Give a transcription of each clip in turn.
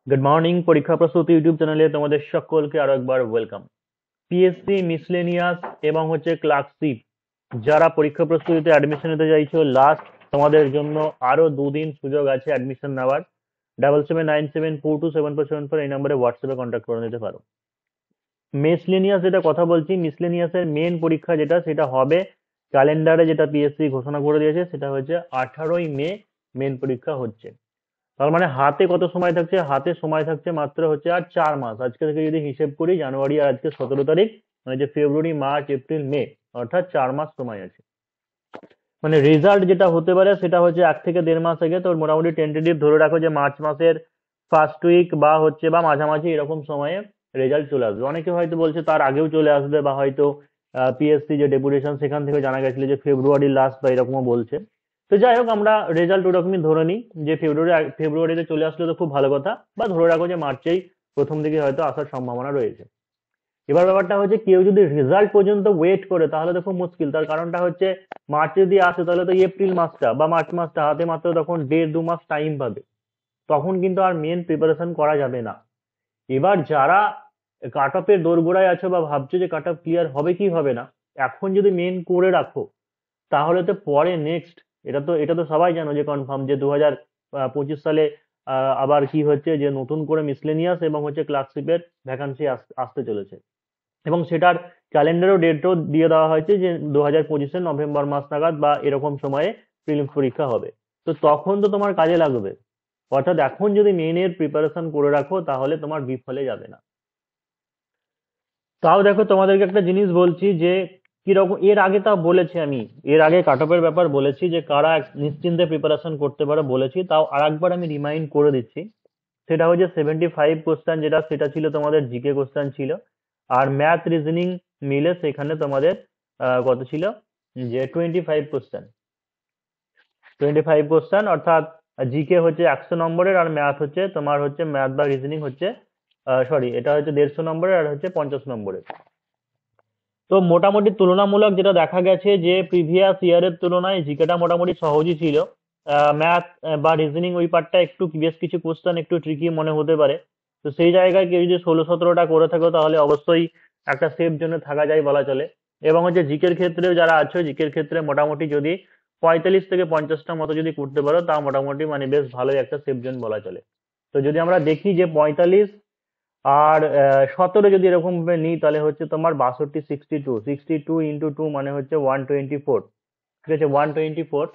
Good morning. পরীক্ষা প্রস্তুতি YouTube চ্যানেলে তোমাদের সকলকে আরো একবার ওয়েলকাম। পিএসসি মিসলেনিয়াস এবং ক্লার্কশিপ যারা পরীক্ষা প্রস্তুতিতে অ্যাডমিশন নিতে চাইছো, লাস্ট তোমাদের জন্য আরো দুদিন সুযোগ আছে অ্যাডমিশন নেওয়ার। 7797427474 এই নম্বরে হোয়াটসঅ্যাপে কন্ট্যাক্ট করে নিতে পারো। মিসলেনিয়াস যেটা কথা বলছি, মিসলেনিয়াসের মেন পরীক্ষা যেটা সেটা হবে ক্যালেন্ডারে, যেটা পিএসসি ঘোষণা করে দিয়েছে সেটা হচ্ছে 18ই মে মেন পরীক্ষা হচ্ছে। তার মানে হাতে কত সময় থাকছে? হাতে সময় থাকছে মাত্র আর 4 মাস। আজকে থেকে যদি হিসেব করি, জানুয়ারি আর আজকে 17 তারিখ, মানে যে ফেব্রুয়ারি, মার্চ, এপ্রিল, মে, অর্থাৎ 4 মাস সময় আছে। মানে রেজাল্ট যেটা হতে পারে সেটা 1 থেকে 1.5 মাস আগে। তো মোটামুটি টেন্টেটিভ ধরে রাখো যে মার্চ মাসের ফার্স্ট উইক বা মাঝামাঝি এরকম সময়ে রেজাল্ট চলে আসবে। অনেকে হয়তো বলছে তার আগেও চলে আসবে, বা হয়তো পিএসসি যে ডেপুটেশন সেখান থেকে জানা গেছিল যে ফেব্রুয়ারি লাস্ট বা এরকমও বলছে। তো যাই হোক, আমরা রেজাল্ট ওরকমই ধরে নিই যে ফেব্রুয়ারিতে চলে আসলে তো খুব ভালো কথা, বা ধরে রাখো যে মার্চেই প্রথম দিকে হয়তো আসার সম্ভাবনা রয়েছে। এবার ব্যাপারটা হচ্ছে, কেউ যদি রেজাল্ট পর্যন্ত ওয়েট করে তাহলে তো খুব মুশকিল। তার কারণটা হচ্ছে, মার্চে যদি আসে তাহলে তো এপ্রিল মাসটা বা মার্চ মাসটা হাতে মাত্র তখন 1.5-2 মাস টাইম পাবে। তখন কিন্তু আর মেন প্রিপারেশন করা যাবে না। এবার যারা কাট অফের দোরগোড়ায় আছো বা ভাবছো যে কাট অফ ক্লিয়ার হবে কি হবে না, এখন যদি মেন করে রাখো তাহলে তো পরে নেক্সট, এটা তো সবাই জানো যে কনফার্ম যে 2025 সালে আবার কি হচ্ছে যে নতুন করে মিসলেনিয়াস এবং ক্লার্কশিপের ভ্যাকান্সি আসতে চলেছে। এবং সেটার ক্যালেন্ডারও ডেটও দিয়ে দেওয়া হয়েছে যে 2025-এর নভেম্বর মাস নাগাদ বা এরকম সময়ে প্রিলিমস পরীক্ষা হবে। তো তখন তো তোমার কাজে লাগবে। অর্থাৎ এখন যদি মেনের প্রিপারেশন করে রাখো তাহলে তোমার বিফলে যাবে না। তাও দেখো, তোমাদেরকে একটা জিনিস বলছি যে কিরকম, এর আগে তাও বলেছি আমি, এর আগে কাট অফের ব্যাপার বলেছি যে কারা নিশ্চিন্তে প্রিপারেশন করতে পারো বলেছি। তাও আরেকবার আমি রিমাইন্ড করে দিচ্ছি। সেটা 75 কোশ্চেন, সেটা ছিল তোমাদের জিকে কোশ্চেন ছিল। আর ম্যাথ রিজনিং মিলে সেখানে তোমাদের কত ছিল, যে 25 কোশ্চেন। 25 কোশ্চেন, অর্থাৎ জিকে 100 নম্বরের, আর ম্যাথ ম্যাথ বা রিজনিং সরি, এটা 150 নম্বরের, আর 50 নম্বরের। তো মোটামুটি তুলনামূলক যেটা দেখা গেছে যে প্রিভিয়াস ইয়ারের তুলনায় জিকেটা মোটামুটি সহজই ছিল। ম্যাথ বা রিজনিং ওই পার্টটা একটু, বেশ কিছু কোশ্চেন একটু ট্রিকি মনে হতে পারে। তো সেই জায়গায় কেউ যদি 16-17টা করে থাকো তাহলে অবশ্যই একটা সেফ জোনে থাকা যায় বলা চলে। এবং জিকের ক্ষেত্রেও যারা আছো, জিকের ক্ষেত্রে মোটামুটি যদি 45 থেকে 50টার মতো যদি করতে পারো, তা মোটামুটি মানে বেশ ভালোই একটা সেফ জোন বলা চলে। তো যদি আমরা দেখি যে 45 আর 17 যদি এরকম ভাবে নিই, তাহলে তোমার 62, 62 × 2 মানে 124। ঠিক আছে, 124।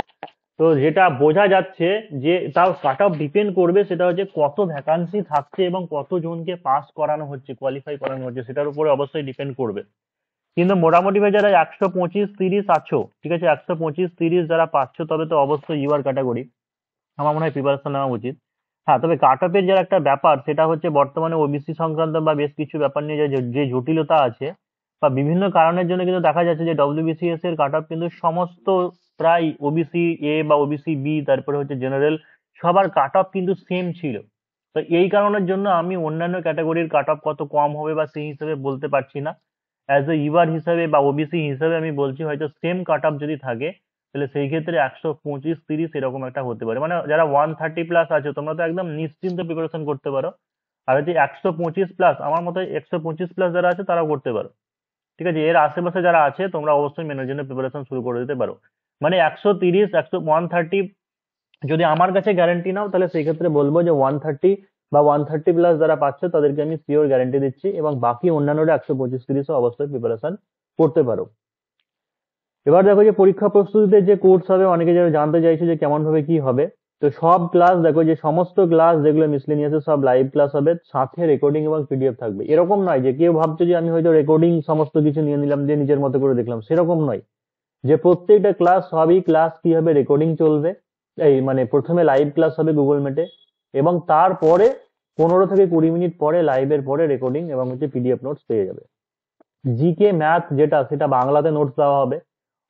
তো যেটা বোঝা যাচ্ছে যে তাও কাট অফ ডিপেন্ড করবে, সেটা কত ভ্যাকান্সি থাকছে এবং কত জনকে পাস করানো হচ্ছে, কোয়ালিফাই করানো হচ্ছে, সেটার উপরে অবশ্যই ডিপেন্ড করবে। কিন্তু মোটামুটি ভাবে যারা 125-30 আছো, ঠিক আছে, 125-30 যারা পাচ্ছ, তবে তো অবশ্যই ইউআর ক্যাটাগরি আমার মনে হয় প্রিপারেশন নেওয়া উচিত। হ্যাঁ, তবে কাট অফের যার একটা ব্যাপার, সেটা বর্তমানে ওবিসি সংক্রান্ত বা বেশ কিছু ব্যাপার নিয়ে যে জটিলতা আছে, বা বিভিন্ন কারণের জন্য কিন্তু দেখা যাচ্ছে যে ডব্লিউবিসিএস এর কাট অফ কিন্তু সমস্ত, প্রায় ওবিসি এ বা ওবিসি বি, তারপরে জেনারেল, সবার কাট অফ কিন্তু সেম ছিল। তো এই কারণের জন্য আমি অন্যান্য ক্যাটাগরির কাট অফ কত কম হবে বা সেই হিসেবে বলতে পারছি না। অ্যাজ এ ইউআর হিসাবে বা ওবিসি হিসাবে আমি বলছি, হয়তো সেম কাট অফ যদি থাকে তাহলে সেই ক্ষেত্রে 125-30 এরকম একটা হতে পারে। মানে যারা 130+ আছে, তোমরা তো একদম নিশ্চিন্তে প্রিপারেশন করতে পারো। আর 125+, আমার মতে 125+ যারা আছে তারাও করতে পারো। ঠিক আছে, এর আশেপাশে যারা আছে তোমরা অবশ্যই মেনের জন্য প্রিপারেশন শুরু করে দিতে পারো। মানে 130, 130 যদি আমার কাছে গ্যারান্টি নাও, তাহলে সেই ক্ষেত্রে বলবো যে 130 বা 130+ যারা পাচ্ছে তাদেরকে আমি শিওর গ্যারান্টি দিচ্ছি, এবং বাকি অন্যান্যরা 125-30 অবশ্যই প্রিপারেশন করতে পারো। এবার দেখো যে পরীক্ষা প্রস্তুতিতে যে কোর্স হবে, অনেকে যারা জানতে চাইছে যে কেমন ভাবে কি হবে। তো সব ক্লাস দেখো, যে সমস্ত ক্লাস যেগুলো মিসলেনিয়াসে সব লাইভ ক্লাস হবে, সাথে রেকর্ডিং এবং পিডিএফ থাকবে। এরকম নয় যে কেউ ভাবছে যে আমি হয়তো রেকর্ডিং সমস্ত কিছু নিয়ে নিলাম, যে নিজের মতো করে দেখলাম, সেরকম নয়। যে প্রত্যেকটা ক্লাস, সবই ক্লাস কি হবে, রেকর্ডিং চলবে। এই মানে প্রথমে লাইভ ক্লাস হবে গুগল মিটে, এবং তারপরে 15 থেকে 20 মিনিট পরে, লাইভের পরে রেকর্ডিং এবং পিডিএফ নোটস পেয়ে যাবে। জিকে ম্যাথ যেটা, সেটা বাংলাতে নোটস দেওয়া হবে।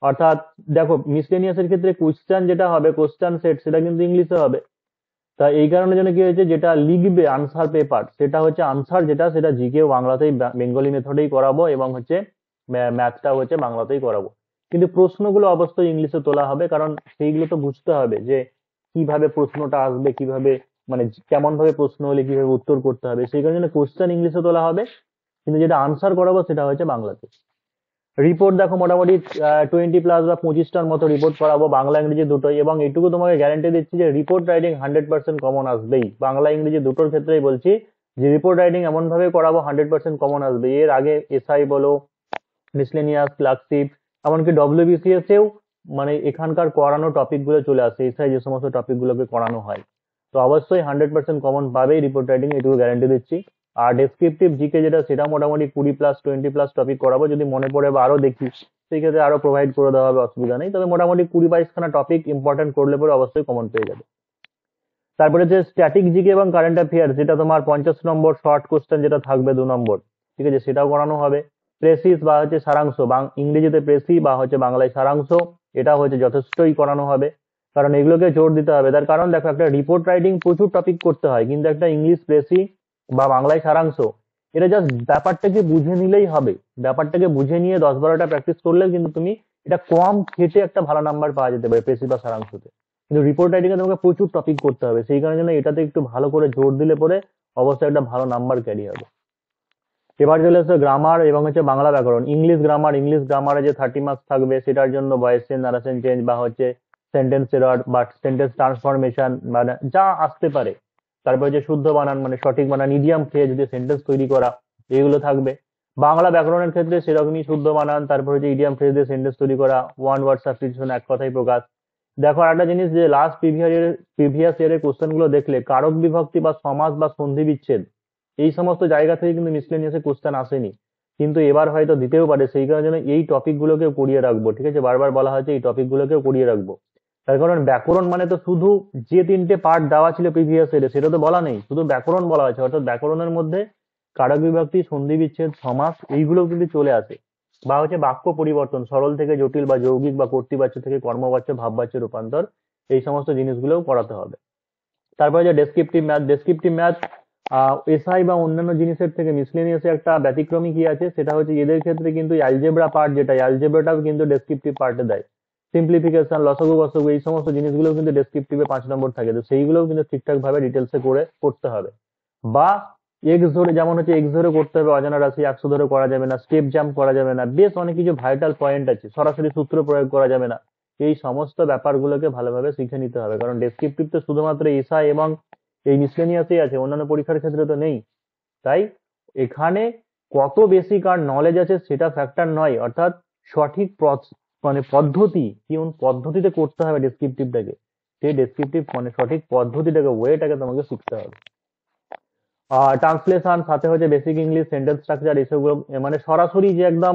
অর্থাৎ দেখো, মিসলেনিয়াসের ক্ষেত্রে কোশ্চেন যেটা হবে, কোশ্চেন সেট, সেটা কিন্তু ইংলিশে হবে। তা এই কারণে জন্য কি হয়েছে, যেটা লিখবে আনসার পেপার, সেটা আনসার যেটা, সেটা জিকে বাংলাতেই, বেঙ্গলি মেথডেই করাবো, এবং ম্যাথটা বাংলাতেই করাবো। কিন্তু প্রশ্নগুলো অবশ্যই ইংলিশে তোলা হবে, কারণ সেইগুলো তো বুঝতে হবে যে কিভাবে প্রশ্নটা আসবে, কিভাবে মানে কেমন ভাবে প্রশ্ন হলে কিভাবে উত্তর করতে হবে, সেই কারণে কোশ্চেন ইংলিশে তোলা হবে, কিন্তু যেটা আনসার করাবো সেটা হচ্ছে বাংলাতে। রিপোর্ট দেখো মোটামুটি 20+ বা 25টার মতো রিপোর্ট করাবো, বাংলা ইংরেজি দুটোই, এবং এইটুকু তোমাকে গ্যারান্টি দিচ্ছি যে রিপোর্ট রাইটিং 100% কমন আসবেই, বাংলা ইংরেজি দুটোর ক্ষেত্রেই বলছি যে রিপোর্ট রাইটিং এমন ভাবে করাবো 100% কমন আসবে। এর আগে এসআই বলো, মিসলেনিয়াস, ক্লার্কশিপ, এমনকি ডব্লিউবিসিএস এও মানে এখানকার করানো টপিক গুলো চলে আসে, এসআই যে সমস্ত টপিক গুলোকে করানো হয়। তো অবশ্যই 100% কমন পাবেই রিপোর্ট রাইটিং, এটুকু গ্যারান্টি দিচ্ছি। আর ডেসক্রিপটিভ জিকে যেটা, সেটা মোটামুটি 20+20+ টপিক করাবো, যদি মনে পড়ে বা আরো দেখি সেই ক্ষেত্রে আরো প্রোভাইড করে দেওয়া হবে, অসুবিধা নেই। তবে মোটামুটি 20-22খানা টপিক ইম্পর্টেন্ট করলে পরে অবশ্যই কমন পেয়ে যাবে। তারপরে যে স্ট্যাটিক জিকে এবং কারেন্ট অ্যাফেয়ার্স, যেটা তোমার 50 নম্বর শর্ট কোশ্চেন যেটা থাকবে 2 নম্বর, ঠিক আছে, সেটাও করানো হবে। প্রেসিস বা হচ্ছে সারাংশ, ইংরেজিতে প্রেসি বা হচ্ছে বাংলায় সারাংশ, এটা হচ্ছে যথেষ্টই করানো হবে, কারণ এগুলোকে জোর দিতে হবে। তার কারণ দেখো, একটা রিপোর্ট রাইটিং প্রচুর টপিক করতে হয়, কিন্তু একটা ইংলিশ প্রেসি বা বাংলায় সারাংশ, এটা জাস্ট ব্যাপারটাকে বুঝে নিলেই হবে। ব্যাপারটাকে বুঝে নিয়ে 10-12টা প্র্যাকটিস করলেও কিন্তু তুমি এটা কম খেটে একটা ভালো নাম্বার পাওয়া যেতে পারে প্রেসি বা সারাংশতে। কিন্তু রিপোর্ট রাইটিং এ তোমাকে প্রচুর টপিক করতে হবে, সেই কারণে এটাতে একটু ভালো করে জোর দিলে পরে অবশ্যই একটা ভালো নাম্বার ক্যারি হবে। এবার চলে আসছে গ্রামার এবং হচ্ছে বাংলা ব্যাকরণ। ইংলিশ গ্রামারে যে 30 মার্কস থাকবে, সেটার জন্য ভয়েস চেঞ্জ, নারেশন চেঞ্জ বা হচ্ছে সেন্টেন্স এরর বা সেন্টেন্স ট্রান্সফরমেশন, মানে যা আসতে পারে। তারপরে যে শুদ্ধ বানান, মানে সঠিক বানান, ইডিয়াম খেয়ে যদি সেন্টেন্স তৈরি করা, এগুলো থাকবে। বাংলা ব্যাকরণের ক্ষেত্রে সেরকমই শুদ্ধ বানান, তারপরে যে ইডিয়াম ফ্রেজ দিয়ে সেন্টেন্স তৈরি করা, ওয়ান ওয়ার্ড সাবস্টিটিউশন, এক কথায় প্রকাশ। দেখো আরেকটা জিনিস, যে লাস্ট প্রিভিয়াস ইয়ারের কোশ্চেন গুলো দেখলে কারক বিভক্তি বা সমাস বা সন্ধি বিচ্ছেদ, এই সমস্ত জায়গা থেকে কিন্তু মিসলেনিয়াসে কোশ্চেন আসেনি, কিন্তু এবার হয়তো দিতেও পারে। সেই কারণে এই টপিক গুলোকেও করিয়ে রাখবো, ঠিক আছে, বারবার বলা হয়েছে এই টপিক গুলোকেও করিয়ে রাখবো। তার কারণ ব্যাকরণ মানে তো শুধু যে 3টে পার্ট দেওয়া ছিল প্রিভিয়াস ইয়ারে সেটা তো বলা নেই, শুধু ব্যাকরণ বলা হয়েছে, অর্থাৎ ব্যাকরণের মধ্যে কারক বিভক্তি, সন্ধি বিচ্ছেদ, সমাস, এইগুলো কিন্তু চলে আসে। বা হচ্ছে বাক্য পরিবর্তন, সরল থেকে জটিল বা যৌগিক বা কর্তৃবাচ্য থেকে কর্মবাচ্য ভাববাচ্য রূপান্তর, এই সমস্ত জিনিসগুলোও করাতে হবে। তারপরে যে ডেসক্রিপটিভ ম্যাথ এসআই বা অন্যান্য জিনিসের থেকে মিসলেনিয়াসে একটা ব্যতিক্রমী কি আছে, সেটা হচ্ছে এদের ক্ষেত্রে কিন্তু অ্যালজেব্রা পার্ট, যেটা অ্যালজেব্রাটাও কিন্তু ডেসক্রিপটিভ পার্টে দেয়। সিম্পলিফিকেশন, লসাগু গসাগু, এই সমস্ত জিনিসগুলো কিন্তু ডেসক্রিপটিভে 5 নম্বর থাকে, তো সেইগুলোও কিন্তু ঠিকঠাক ভাবে ডিটেলসে করে করতে হবে। বা এক্স ধরে, যেমন হচ্ছে এক্স ধরে করতে হবে, অজানা রাশি 100 ধরে করা যাবে না, স্টেপ জাম্প করা যাবে না, বেশ অনেক কিছু ভাইটাল পয়েন্ট আছে, সরাসরি সূত্র প্রয়োগ করা যাবে না। এই সমস্ত ব্যাপারগুলোকে ভালোভাবে শিখে নিতে হবে, কারণ ডেসক্রিপটিভ তো শুধুমাত্র এসআই এবং এই মিসলেনিয়াসেই আছে, অন্যান্য পরীক্ষার ক্ষেত্রে তো নেই। তাই এখানে কত বেশি কার নলেজ আছে সেটা ফ্যাক্টর নয়, অর্থাৎ সঠিক মানে পদ্ধতি, কোন পদ্ধতিতে করতে হবে ডেসক্রিপটিভটাকে, সেই ডেসক্রিপটিভ মানে সঠিক পদ্ধতিটাকে, ওয়েটাকে তোমাকে শিখতে হবে। ট্রান্সলেশন, সাথে হচ্ছে বেসিক ইংলিশ, সেন্টেন্স স্ট্রাকচার, এইসবগুলো মানে সরাসরি যে একদম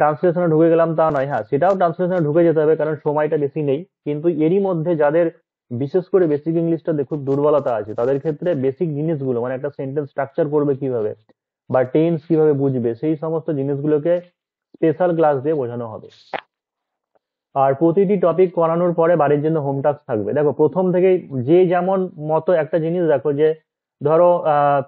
ট্রান্সলেশনে ঢুকে গেলাম তা নয়। হ্যাঁ, সেটাও ট্রান্সলেশনে ঢুকে যেতে হবে, কারণ সময়টা বেশি নেই, কিন্তু এরই মধ্যে যাদের বিশেষ করে বেসিক ইংলিশটা খুব দুর্বলতা আছে, তাদের ক্ষেত্রে বেসিক জিনিসগুলো, মানে একটা সেন্টেন্স স্ট্রাকচার করবে কিভাবে বা টেন্স কিভাবে বুঝবে, সেই সমস্ত জিনিসগুলোকে স্পেশাল ক্লাস দিয়ে বোঝানো হবে। আর প্রতিটি টপিক করানোর পরে বাড়ির জন্য হোম টাস্ক থাকবে। দেখো প্রথম থেকেই যে যেমন মতো একটা জিনিস দেখো, যে ধরো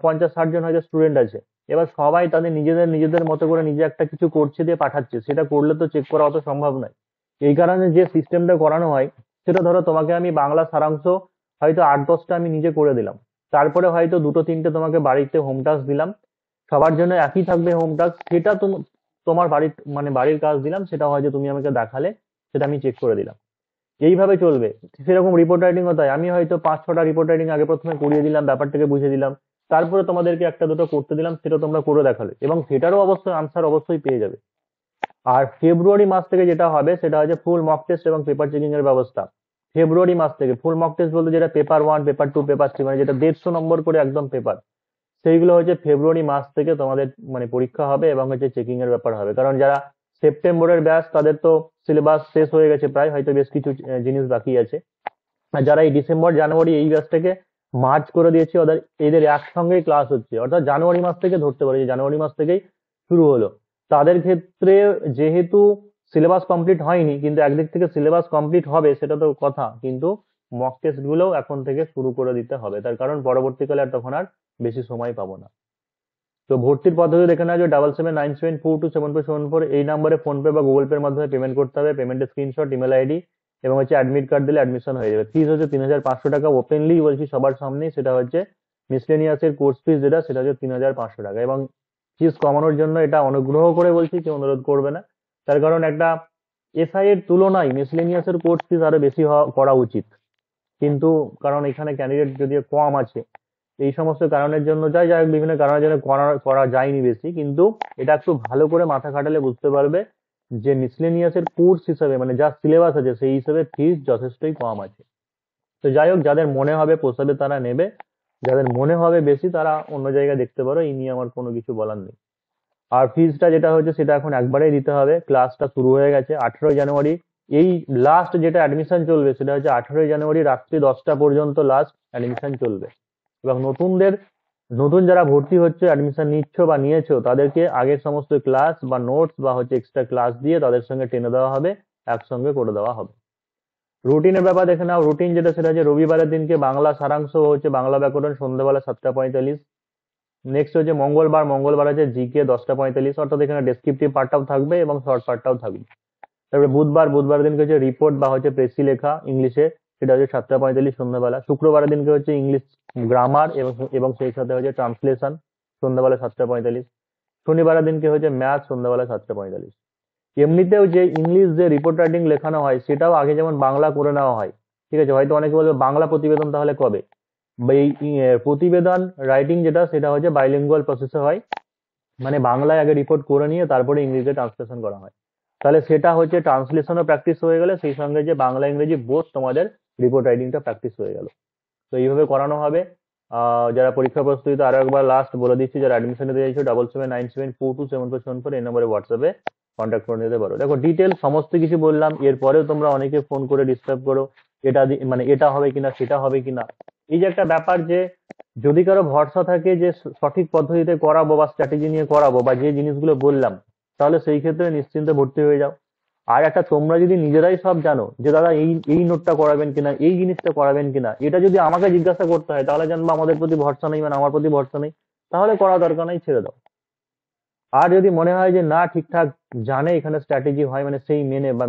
50-60 জন হয়তো স্টুডেন্ট আছে, এবার সবাই তাদের নিজেদের নিজেদের মতো করে নিজে একটা কিছু করছে দিয়ে পাঠাচ্ছে, সেটা করলে তো চেক করা অত সম্ভব নয়। এই কারণে যে সিস্টেমটা করানো হয়, সেটা ধরো তোমাকে আমি বাংলা সারাংশ হয়তো 8-10টা আমি নিজে করে দিলাম, তারপরে হয়তো 2-3টে তোমাকে বাড়িতে হোম টাস্ক দিলাম, সবার জন্য একই থাকবে হোম টাস্ক, সেটা তোমার বাড়ির মানে বাড়ির কাজ দিলাম, সেটা হয়তো তুমি আমাকে দেখালে, সেটা আমি চেক করে দিলাম, এইভাবে চলবে। সেরকম রিপোর্ট রাইটিং তাই, আমি হয়তো 5-6টা রিপোর্ট রাইটিং আগে প্রথমে করিয়ে দিলাম, ব্যাপারটাকে বুঝে দিলাম, তারপরে তোমাদেরকে একটা দুটো করতে দিলাম, সেটা তোমরা করে দেখালে, এবং সেটারও অবশ্যই আনসার অবশ্যই পেয়ে যাবে। আর ফেব্রুয়ারি মাস থেকে যেটা হবে, সেটা হচ্ছে ফুল মক টেস্ট এবং পেপার চেকিং এর ব্যবস্থা। ফেব্রুয়ারি মাস থেকে ফুল মক টেস্ট বলতে যেটা পেপার 1, পেপার 2, পেপার 3, মানে যেটা 150 নম্বর করে একদম পেপার, সেইগুলো হচ্ছে ফেব্রুয়ারি মাস থেকে তোমাদের মানে পরীক্ষা হবে এবং হচ্ছে চেকিং এর ব্যাপার হবে। কারণ যারা সেপ্টেম্বরের ব্যাচ, তাদের তো সিলেবাস শেষ হয়ে গেছে প্রায়, হয়তো বেশ কিছু জিনিস বাকি আছে। আর যারা এই ডিসেম্বর জানুয়ারি এই ব্যাচটাকে মার্চ করে দিয়েছে, ওদের এদের একসঙ্গেই ক্লাস হচ্ছে, অর্থাৎ জানুয়ারি মাস থেকে ধরতে পারে যে জানুয়ারি মাস থেকেই শুরু হলো। তাদের ক্ষেত্রে যেহেতু সিলেবাস কমপ্লিট হয়নি, কিন্তু একদিক থেকে সিলেবাস কমপ্লিট হবে সেটা তো কথা, কিন্তু মক টেস্ট গুলোও এখন থেকে শুরু করে দিতে হবে, তার কারণ পরবর্তীকালে আর তখন আর বেশি সময় পাবো না। তো ভর্তির পদ্ধতি দেখে নেওয়া, যে 7797427474 এই নাম্বারে ফোন পে বা গুগল পে এর মাধ্যমে পেমেন্ট করতে হবে, পেমেন্টের স্ক্রিনশট, ইমেল আইডি এবং হচ্ছে অ্যাডমিট কার্ড দিলে অ্যাডমিশন হয়ে যাবে। ফিস হচ্ছে 3,500 টাকা, ওপেনলি বলছি সবার সামনেই, সেটা হচ্ছে মিসলেনিয়াসের কোর্স ফিস যেটা, সেটা হচ্ছে 3,500 টাকা। এবং ফিস কমানোর জন্য এটা অনুগ্রহ করে বলছি, কেউ অনুরোধ করবে না, তার কারণ একটা এসআই এর তুলনায় মিসলেনিয়াসের কোর্স ফিস আরো বেশি করা উচিত, কিন্তু কারণ এখানে ক্যান্ডিডেট যদিও কম আছে, এই সমস্ত কারণের জন্য যাই যাই হোক, বিভিন্ন কারণের জন্য করা করা যায়নি বেশি, কিন্তু এটা একটু ভালো করে মাথা খাটালে বুঝতে পারবে যে মিসলেনিয়াসের কোর্স হিসাবে মানে যা সিলেবাস আছে সেই হিসেবে ফিস যথেষ্টই কম আছে। তো যাই হোক, যাদের মনে হবে পোষাবে তারা নেবে, যাদের মনে হবে বেশি তারা অন্য জায়গায় দেখতে পারো, এই নিয়ে আমার কোনো কিছু বলার নেই। আর ফিজটা যেটা হচ্ছে সেটা এখন একবারেই দিতে হবে, ক্লাসটা শুরু হয়ে গেছে 18ই জানুয়ারি। এই লাস্ট যেটা অ্যাডমিশন চলবে সেটা হচ্ছে 18ই জানুয়ারি রাত্রি 10টা পর্যন্ত লাস্ট অ্যাডমিশন চলবে। এবং নতুন যারা ভর্তি হচ্ছে, অ্যাডমিশন নিচ্ছ বা নিয়েছো, তাদেরকে আগের সমস্ত ক্লাস বা নোটস বা হচ্ছে এক্সট্রা ক্লাস দিয়ে তাদের সঙ্গে টেনে দেওয়া হবে, একসঙ্গে করে দেওয়া হবে। রুটিনের ব্যাপার দেখে নাও, রুটিন যেটা সেটা হচ্ছে রবিবারের দিনকে বাংলা সারাংশ হচ্ছে বাংলা ব্যাকরণ সন্ধ্যাবেলা 7টা 45। নেক্সট হচ্ছে মঙ্গলবার আছে জিকে 10টা 45, অর্থাৎ এখানে ডেসক্রিপটিভ পার্টটাও থাকবে এবং শর্ট পার্টটাও থাকবে। তারপরে বুধবারের দিনকে হচ্ছে রিপোর্ট বা হচ্ছে প্রেসি লেখা ইংলিশে, সেটা হচ্ছে 7টা 45 সন্ধ্যাবেলা। শুক্রবারের দিনকে হচ্ছে ইংলিশ গ্রামার এবং সেই সাথে হচ্ছে ট্রান্সলেশন সন্ধ্যাবেলা 7টা 45। শনিবারের দিনকে হচ্ছে ম্যাথ সন্ধ্যাবেলা 7টা 45। এমনিতেও যে ইংলিশ যে রিপোর্ট রাইটিং লেখানো হয় সেটাও আগে যেমন বাংলা করে নেওয়া হয়, ঠিক আছে, হয়তো অনেকে বলবে বাংলা প্রতিবেদন তাহলে কবে, বা এই প্রতিবেদন রাইটিং যেটা সেটা হচ্ছে বাইলিঙ্গুয়াল প্রসেসে হয়, মানে বাংলায় আগে রিপোর্ট করে নিয়ে তারপরে ইংরেজিতে ট্রান্সলেশন করা হয়। তাহলে সেটা হচ্ছে ট্রান্সলেশনও প্র্যাকটিস হয়ে গেলে, সেই সঙ্গে যে বাংলা ইংরেজি বোথ তোমাদের রিপোর্ট রাইটিংটা প্র্যাকটিস হয়ে গেল। তো এইভাবে করানো হবে। যারা পরীক্ষা প্রস্তুতি, আরো একবার লাস্ট বলে দিচ্ছি, যারা অ্যাডমিশন নিতে চাইছো 7797427474 এই নম্বরে হোয়াটসঅ্যাপে কন্ট্যাক্ট করে নিতে পারো। দেখো ডিটেল সমস্ত কিছু বললাম, এরপরেও তোমরা অনেকে ফোন করে ডিস্টার্ব করো, মানে এটা হবে কিনা সেটা হবে কিনা। এই যে একটা ব্যাপার, যে যদি কারো ভরসা থাকে যে সঠিক পদ্ধতিতে করাবো বা স্ট্র্যাটেজি নিয়ে করাবো বা যে জিনিসগুলো বললাম, তাহলে সেই ক্ষেত্রে নিশ্চিন্তে ভর্তি হয়ে যাও। আর একটা, তোমরা যদি নিজেরাই সব জানো যে দাদা এই এই নোটটা করাবেন কিনা, এই জিনিসটা করাবেন কিনা, এটা যদি আমাকে জিজ্ঞাসা করতে হয় তাহলে জানবো আমাদের প্রতি ভরসা নেই, মানে আমার প্রতি ভরসা নেই, তাহলে করা দরকার নেই, ছেড়ে দাও। আর যদি মনে হয় যে না ঠিকঠাক জানে এখানে স্ট্র্যাটেজি হয়, মানে সেই মেনে বা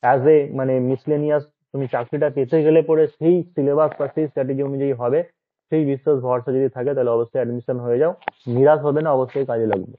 অ্যাজ এ মানে মিসলেনিয়াস তুমি চাকরিটা পেতে গেলে পরে সেই সিলেবাস বা সেই স্ট্র্যাটেজি অনুযায়ী হবে, সেই বিশ্বাস ভরসা যদি থাকে তাহলে অবশ্যই অ্যাডমিশন হয়ে যাও, নিরাশ হবে না, অবশ্যই কাজে লাগবে।